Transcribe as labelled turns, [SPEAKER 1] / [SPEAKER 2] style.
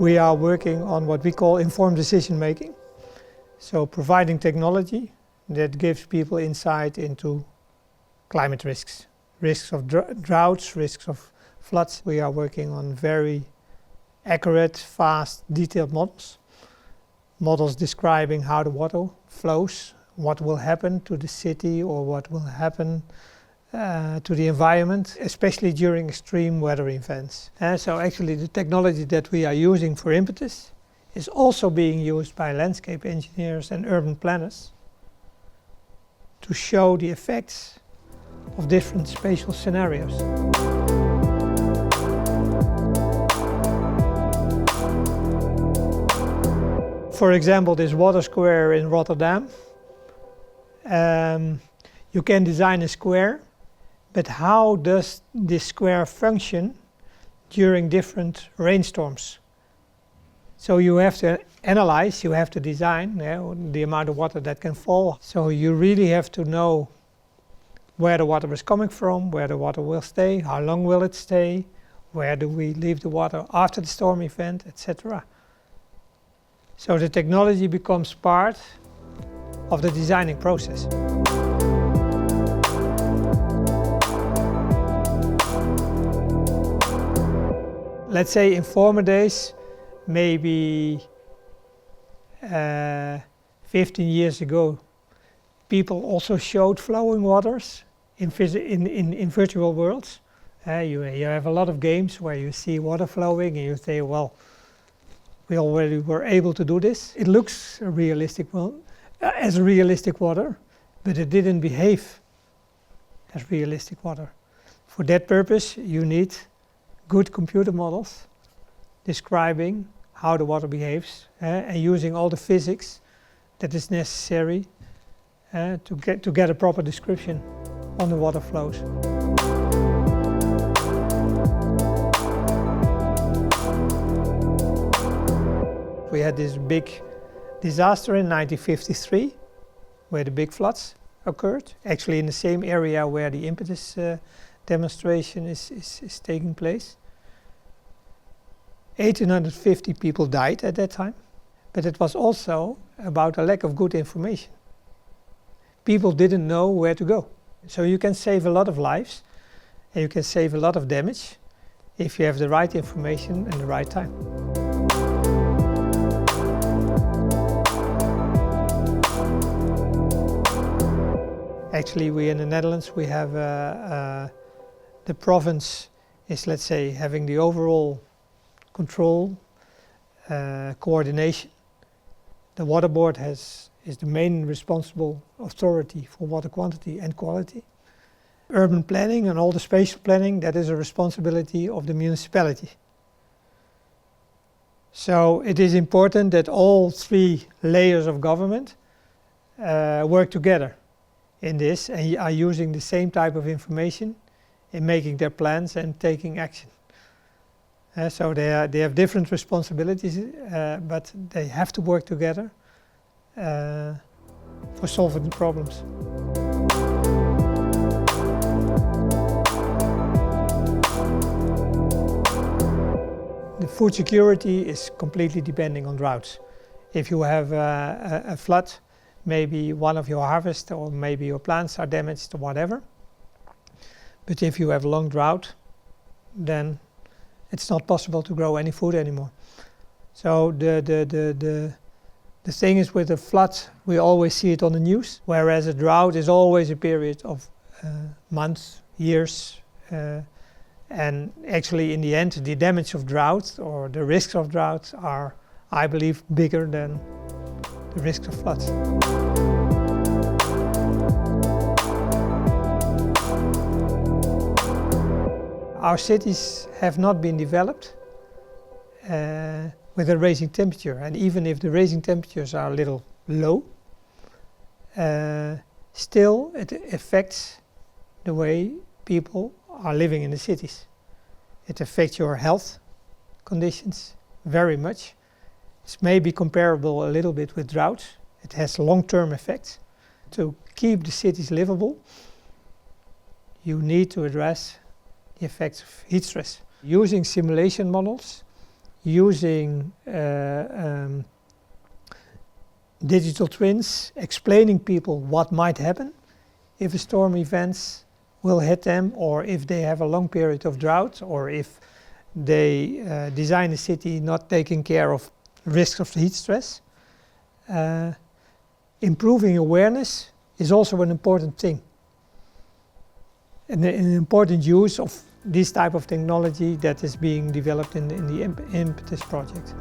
[SPEAKER 1] We are working on what we call informed decision making. So providing technology that gives people insight into climate risks. Risks of droughts, risks of floods. We are working on very accurate, fast, detailed models. Models describing how the water flows, what will happen to the city or what will happen to the environment, especially during extreme weather events. So actually the technology that we are using for IMPETUS is also being used by landscape engineers and urban planners to show the effects of different spatial scenarios. For example, this water square in Rotterdam. You can design a square, but how does this square function during different rainstorms? So you have to analyze, you have to design the amount of water that can fall. So you really have to know where the water is coming from, where the water will stay, how long will it stay, where do we leave the water after the storm event, etc. So the technology becomes part of the designing process. Let's say in former days, maybe 15 years ago, people also showed flowing waters in virtual worlds. You have a lot of games where you see water flowing and you say, well, we already were able to do this. It looks realistic, as realistic water, but it didn't behave as realistic water. For that purpose, you need good computer models describing how the water behaves and using all the physics that is necessary to get a proper description on the water flows. We had this big disaster in 1953 where the big floods occurred, actually in the same area where the IMPETUS demonstration is taking place. 1,850 people died at that time, but it was also about a lack of good information. People didn't know where to go. So you can save a lot of lives and you can save a lot of damage if you have the right information and the right time. Actually, we in the Netherlands, we have the province is, let's say, having the overall control, coordination. The water board is the main responsible authority for water quantity and quality. Urban planning and all the spatial planning, that is a responsibility of the municipality. So it is important that all three layers of government work together in this and are using the same type of information in making their plans and taking action. So they have different responsibilities, but they have to work together for solving the problems. The food security is completely depending on droughts. If you have a flood, maybe one of your harvests or maybe your plants are damaged or whatever. But if you have a long drought, then it's not possible to grow any food anymore. So the thing is with a flood, we always see it on the news, whereas a drought is always a period of months, years, and actually in the end the damage of drought or the risks of drought are, I believe, bigger than the risks of floods. Our cities have not been developed with a rising temperature, and even if the rising temperatures are a little low, still it affects the way people are living in the cities. It affects your health conditions very much. It's maybe comparable a little bit with droughts. It has long-term effects. To keep the cities livable, you need to address the effects of heat stress. Using simulation models, using digital twins, explaining people what might happen if a storm events will hit them, or if they have a long period of drought, or if they design a city not taking care of risks of heat stress. Improving awareness is also an important thing, and an important use of this type of technology that is being developed in the IMPETUS project.